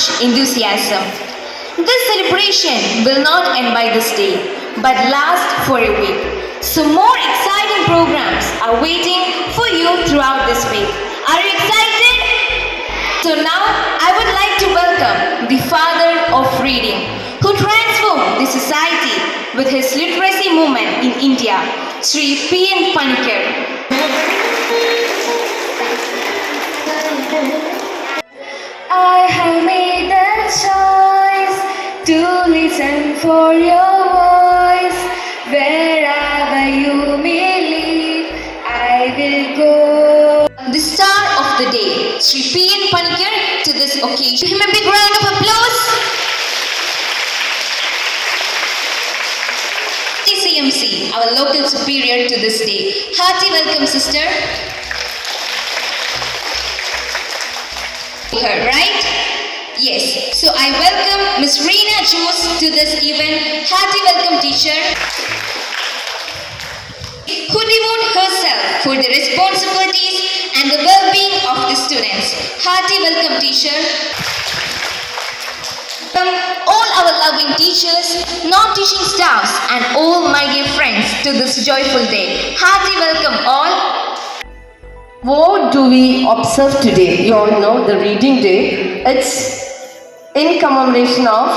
much enthusiasm. This celebration will not end by this day, but last for a week. So more exciting programs are waiting for you throughout this week. Are you excited? So now I would like to welcome the father of reading, who transformed the society with his literacy movement in India, Sri P.N. Panikkar. I have made the choice to listen for your voice. Wherever you may lead, I will go. The star of the day, Sri P.N. Panikkar, to this occasion. Give him a big round of applause. CMC, our local superior to this day. Hearty welcome, sister. Her, right? Yes. So I welcome Miss Reena Jose to this event. Hearty welcome, teacher, who devoted herself for the responsibilities and the well-being of the students. Hearty welcome, teacher. All our loving teachers, non-teaching staffs, and all my dear friends to this joyful day. Hearty welcome all. What do we observe today? You all know the reading day. It's in commemoration of.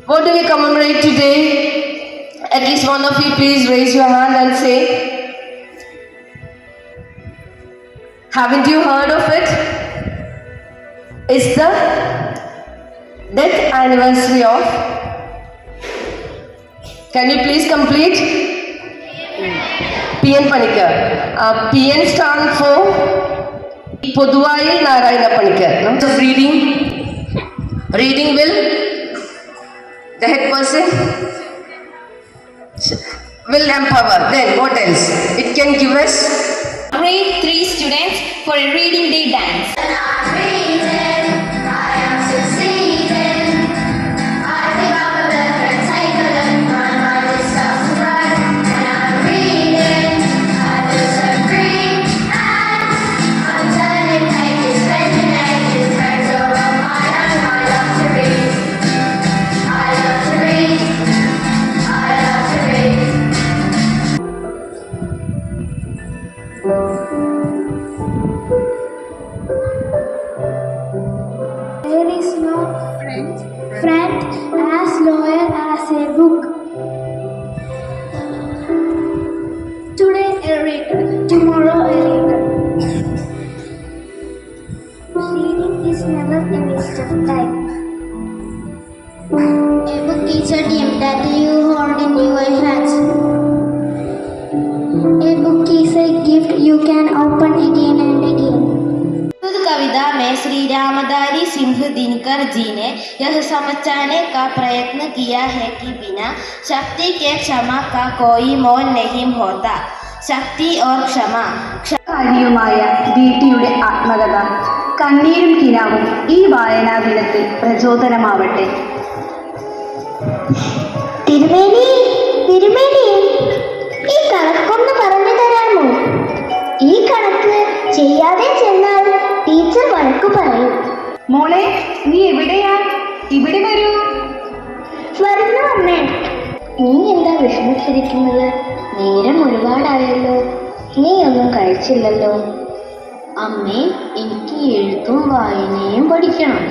What do we commemorate today? At least one of you please raise your hand and say. Haven't you heard of it? It's the death anniversary of. Can you please complete? P.N. Panikkar. P.N. stand for Poduvayil Narayana Panikkar. No? So reading will the head person will empower. Then what else? It can give us Grade 3 students for a reading day dance. There is no friend as loyal as a book. Today a reader, tomorrow a reader. Reading is never a waste of time. A book is a dream that you hold in your hands. A book is a gift you can open again and again. कविता में श्री रामधारी सिंह दिनकर जी ने यह समझाने का प्रयत्न किया है कि बिना शक्ति के क्षमा का कोई मोल नहीं होता. शक्ति और क्षमा. കാര്യവുമായ ദീപ്തിയുടെ ആത്മകഥ കണ്ണീരും കിനാവും ഈ വായനാ ദിനത്തിൽ പ്രചോദനമാവട്ടെ. തിരുമേനി, തിരുമേനി, ഈ കണക്കൊന്ന് പറഞ്ഞു തരാമോ? ഈ കണക്ക് ചെയ്യാതെ ചെന്നാൽ ടീച്ചർ വഴക്കു പറയും. മോളെ, നീ എവിടെയാ? ഇവിടെ വരൂ. വരുന്നു അമ്മേ. നീ എന്താ വിഷമിച്ചിരിക്കുന്നത്? നേരം ഒരുപാടായല്ലോ. നീ ഒന്നും കഴിച്ചില്ലല്ലോ. അമ്മേ, എനിക്ക് എഴുത്തും വായനയും പഠിക്കണം.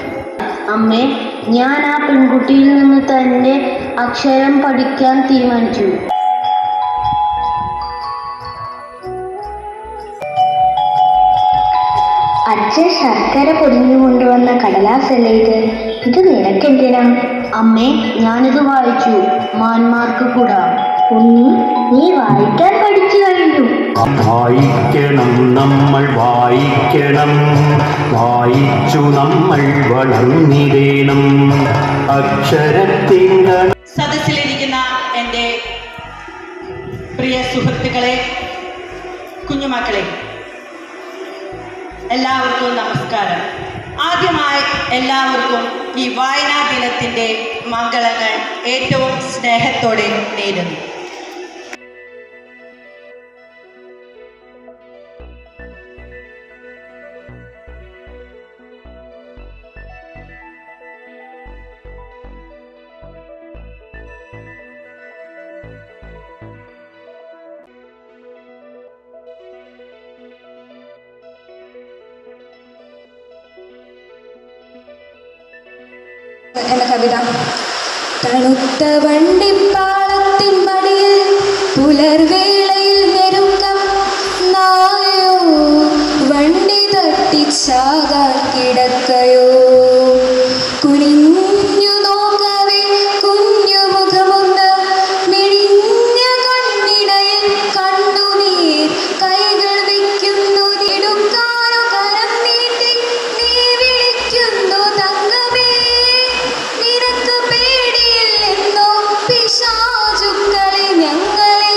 അമ്മേ, ഞാൻ ആ പെൺകുട്ടിയിൽ നിന്ന് തന്നെ അക്ഷരം പഠിക്കാൻ തീരുമാനിച്ചു. അച്ഛൻ ശർക്കര പൊടിഞ്ഞു കൊണ്ടുവന്ന കടലാസല്ലേ ഇത്? ഇത് നിനക്കെന്തിനാ? അമ്മേ, ഞാനിത് വായിച്ചു. മാന്മാർക്ക് കൂടാ. ഉണ്ണി, നീ വായിക്കാൻ പഠിച്ചു കഴിഞ്ഞു. വായിക്കണം, നമ്മൾ വായിക്കണം. വായിച്ചു നമ്മൾ വളർന്നിടേണം. അക്ഷരത്തിങ്കൾ. സദസ്സിലിരിക്കുന്ന എൻ്റെ പ്രിയ സുഹൃത്തുക്കളെ, കുഞ്ഞുമക്കളെ, എല്ലാവർക്കും നമസ്കാരം. ആദ്യമായി എല്ലാവർക്കും ഈ വായനാ ദിനത്തിൻ്റെ മംഗളങ്ങൾ ഏറ്റവും സ്നേഹത്തോടെ നേരുന്നു. എന്ന കവിത. തണുത്ത വണ്ടിപ്പാളത്തിൻ മടിയിൽ പുലർവേളയിൽ ഞെരുക്കം നായോ വണ്ടി തട്ടിച്ചാകാൻ കിടക്കയോ കുനിഞ്ഞു നോക്കവേ കുഞ്ഞു മുഖമൊന്ന് മിഴിഞ്ഞ കണ്ണിടയിൽ കണ്ടു നീർ കൈകൾ വയ്ക്കുന്നു എടുക്കാനോ കരം നീട്ടി നീ വിളിക്കുന്നു തങ്കമേ നിനക്ക് പേടിയില്ലെന്നോ പിശാചുക്കളെ ഞങ്ങളെ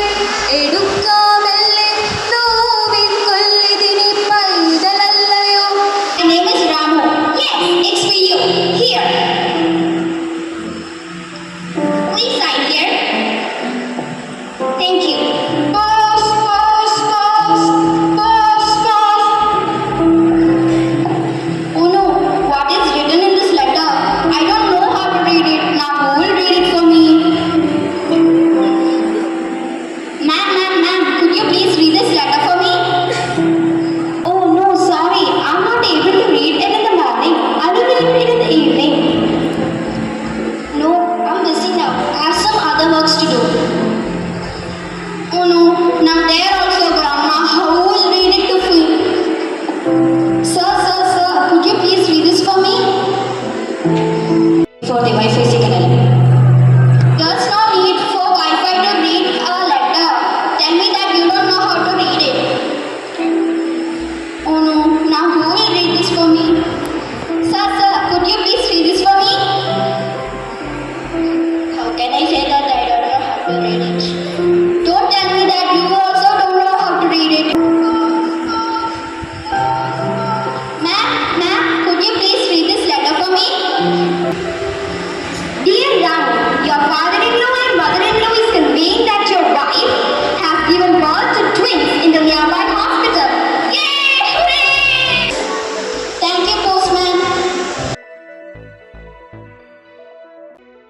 എടുക്കാമല്ലേ നോവിക്കൊല്ലിതിനെ പൈതലല്ലയോ. My name is Ramu. Yes, it's for you. Here. Please sign here. Thank you. Pause, pause, pause, pause, pause. Oh no, what is written in this letter? I don't know how to read it. Now who will read it for me? Ma'am, could you please read this letter for me? Oh no, sorry, I'm not able to read it in the morning. I will read it in the evening. No, I'm busy now. I have some other works to do. Oh no, now there also grandma. How will read it to me? Sir, could you please read this for me? For the Wi-Fi signal. There's no need for Wi-Fi to read a letter. Tell me that you don't know how to read it. Oh no, now who will read this for me? Sir, could you please read this for me? How can I say that I don't know how to read it? Don't tell me that you also don't know how to read it. Ma'am, could you please read this letter for me? Dear Ram, your father-in-law and mother-in-law is conveying that your wife has given birth to twins in the nearby hospital. Yay! Hooray! Thank you, postman.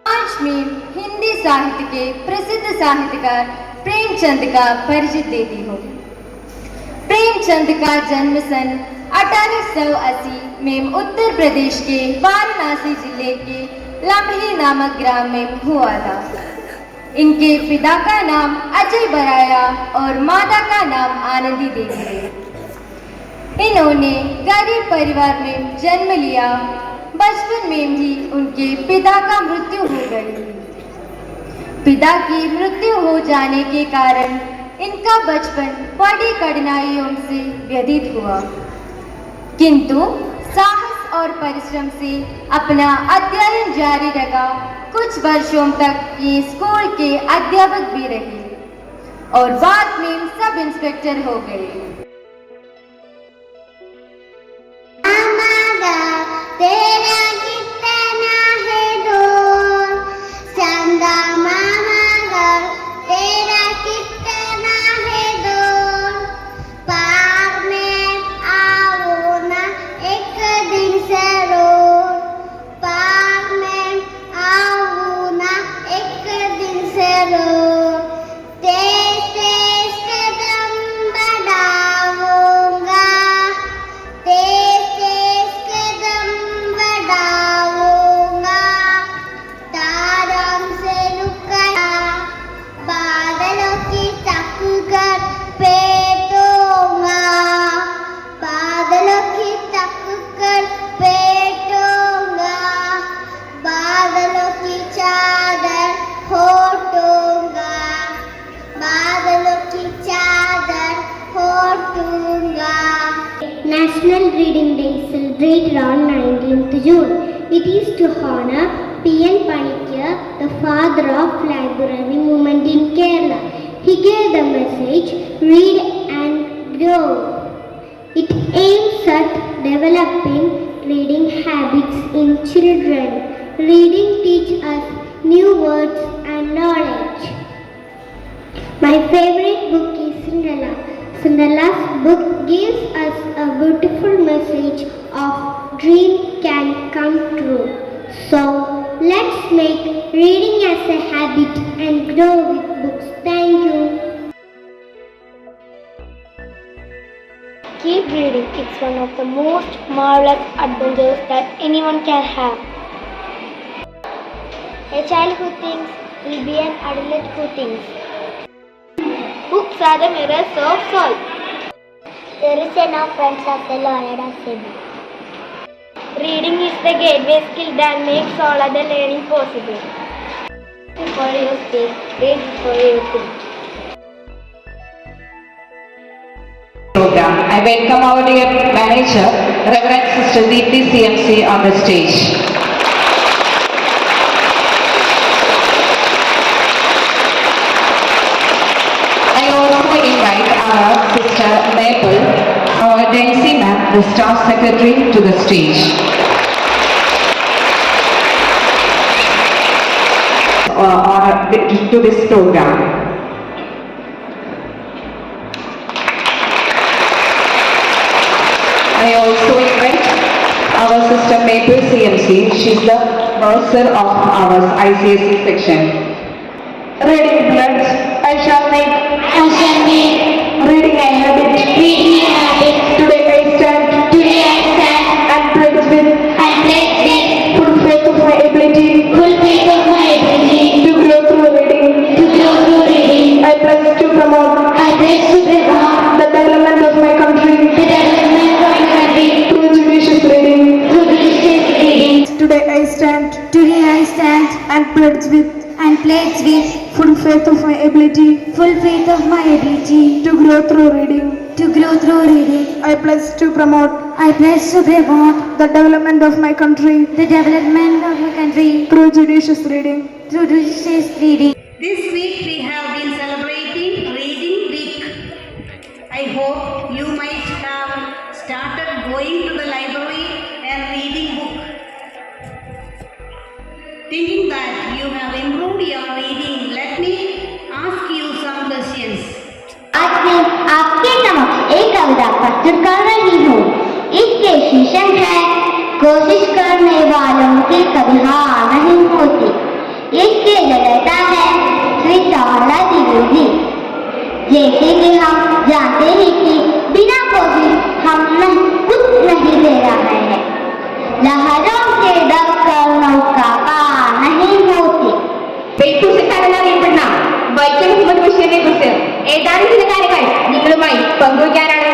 आज मैं हिंदी साहित्य के प्रसिद्ध साहित्यकार प्रेमचंद का परिचय देती हूँ। प्रेमचंद का जन्म सन 1880 में उत्तर प्रदेश के वाराणसी जिले के लम्हे नामक ग्राम में हुआ था। इनके पिता का नाम अजय बराया और माता का नाम आनंदी देवी है। इन्होंने गरीब परिवार में जन्म लिया। बचपन में ही उनके पिता का मृत्यु हो गई। पिता की मृत्यु हो जाने के कारण इनका बचपन बड़ी कठिनाइयों से व्यतीत हुआ, किंतु साहस और परिश्रम से अपना अध्ययन जारी रखा। कुछ वर्षों तक ये स्कूल के अध्यापक भी रहे और बाद में सब इंस्पेक्टर हो गए। तेरा कितना है दूर चंदा मामा घर तेरा कितना है दूर पार में आओ ना एक दिन जरूर पार में आओ ना एक दिन जरूर तेज तेज कदम बढ़ाऊंगा तेज तेज कदम बढ़ाऊंगा तारों से लुकाया बादलों की टक्कर पेटूंगा बादलों की टक्कर पेटूंगा बादलों की चादर होटूंगा बादलों की चादर होटूंगा. National Reading Day celebrated on 19th June. It is to honor P.N. Panikkar, the father of library movement in Kerala. He gave the message, read and grow. It aims at developing reading habits in children. Reading teaches us new words and knowledge. My favorite book is Cinderella. Cinderella's book gives us a beautiful message of dream can come true. So let's make reading as a habit and grow with books. Thank you. Keep reading. It's one of the most marvelous adventures that anyone can have. A child who thinks will be an adult who thinks. Books are the mirrors of soul. There is enough friends as a lawyer as a book. Reading is the gateway skill that makes all other learning possible. Before you speak, read before you think. Program. I welcome our dear manager, Reverend Sister Deepthi CMC on the stage. I also invite our Sister Maple, our Daisy ma'am, the staff secretary, to the stage. To this program. I also invite our Sister Maple CMC. She's the bursar of our ICSE section. Reading bloods, I shall make reading a habit. Today I stand and pledge with full faith of my ability to grow through reading. I pledge to promote the development of my country through judicious reading. Today I stand and pledge with full faith of my ability to grow through reading. I pledge to promote the development of my country through judicious reading. This week we have been celebrating Reading Week. I hope you might have started going to the library and reading book. Thinking that you have improved your reading, let me ask you some questions. आज मैं आपके समक्ष एक कविता प्रस्तुत कर रही हूँ। इसके शीर्षक है कोशिश करने वालों की कभी हार नहीं होती। इसके लेखक है श्री सरला द्विवेदी। जैसे कि हम जानते हैं कि बिना कोशिश हम कुछ नहीं दे रहे हैं। लहरों से डरकर नौका पार नहीं होती। വൈക്കം മുഹമ്മദ് ബഷീറിനെ കുറിച്ച് ഏതാനും ചില കാര്യങ്ങൾ നിങ്ങളുമായി പങ്കുവയ്ക്കാനാണ്.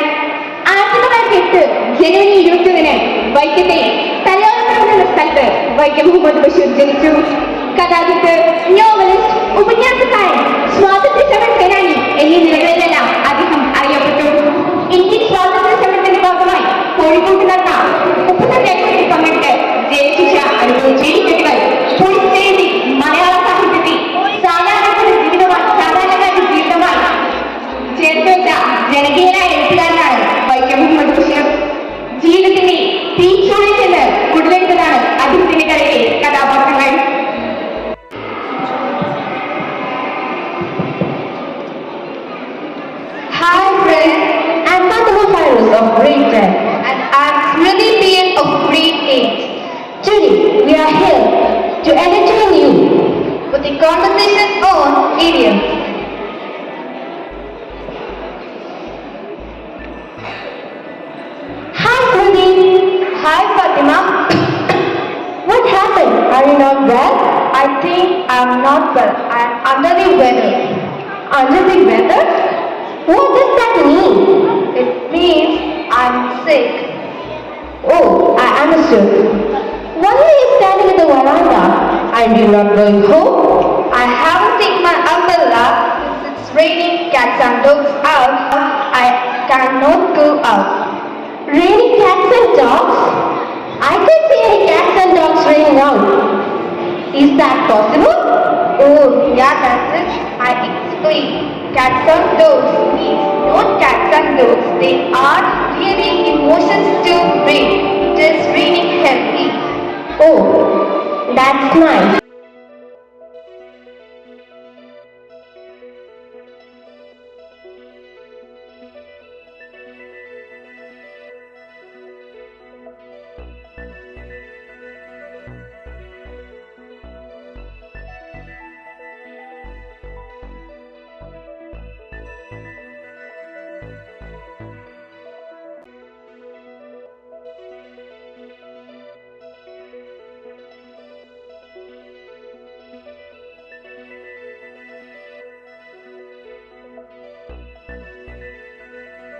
1908 ജനുവരി 21 വൈക്കത്തെ തലയോലപ്പുറം എന്ന സ്ഥലത്ത് വൈക്കം മുഹമ്മദ് ബഷീർ ജനിച്ചു. കഥാകൃത്ത്, നോവലിസ്റ്റ്, ഉപന്യാസക്കാരൻ, സ്വാതന്ത്ര്യ സമര സേനാനി എന്നീ നിലകളിലെല്ലാം അദ്ദേഹം അറിയപ്പെട്ടു. ഇന്ത്യൻ സ്വാതന്ത്ര്യ സമരത്തിന്റെ ഭാഗമായി കോഴിക്കോട്ട് നടന്ന ഉപസത്യാഗ്രഹത്തിൽ പങ്കെടുത്ത് ജയിൽശിക്ഷ അനുഭവിച്ച കുട്ടികൾ പൊളിച്ചെഴുതി മലയാള സാഹിത്യത്തിൽ സാധാരണക്കാരുടെ ജീവിതമായി ചേർത്ത് വെച്ച ജനകീയനായ എഴുത്തുകാരനാണ് വൈക്കം മുഹമ്മദ് ബഷീർ. ജീവിതത്തിന്റെ തീച്ചൂടിൽ ചെന്ന് കുടിലെടുത്തതാണ് അദ്ദേഹത്തിന്റെ കഥയിലെ കഥാപാത്രങ്ങൾ. Hi friends, I'm Fatima Fairuz of grade 10 and I'm Smriti PN of grade 8. Today we are here to entertain you with a conversation on idioms. Hi Smriti. Hi Fatima. What happened? Are you not well? I think I'm not well. I'm under the weather. Under the weather? What does that mean? It means I'm sick. Oh, I understood. Why are you standing at the veranda? And you're not going home? I haven't taken my umbrella since it's raining cats and dogs out. I cannot go out. Raining cats and dogs? I can't see any cats and dogs raining out. Is that possible? Oh, yeah, that's it. I explained. Cats and dogs means not cats and dogs. They are really emotions to rain. It is raining heavy. Oh, that's nice.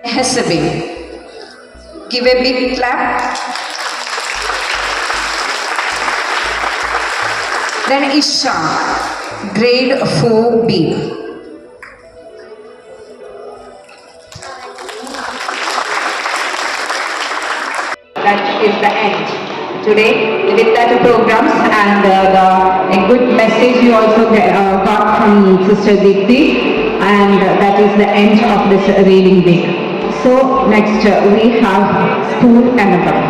Hesabin. Give a big clap. Then Isha, grade 4B. That is the end. Today, with that programs and a good message you also got from Sister Deepthi, and that is the end of this reading week. So next we have Spoon and Above.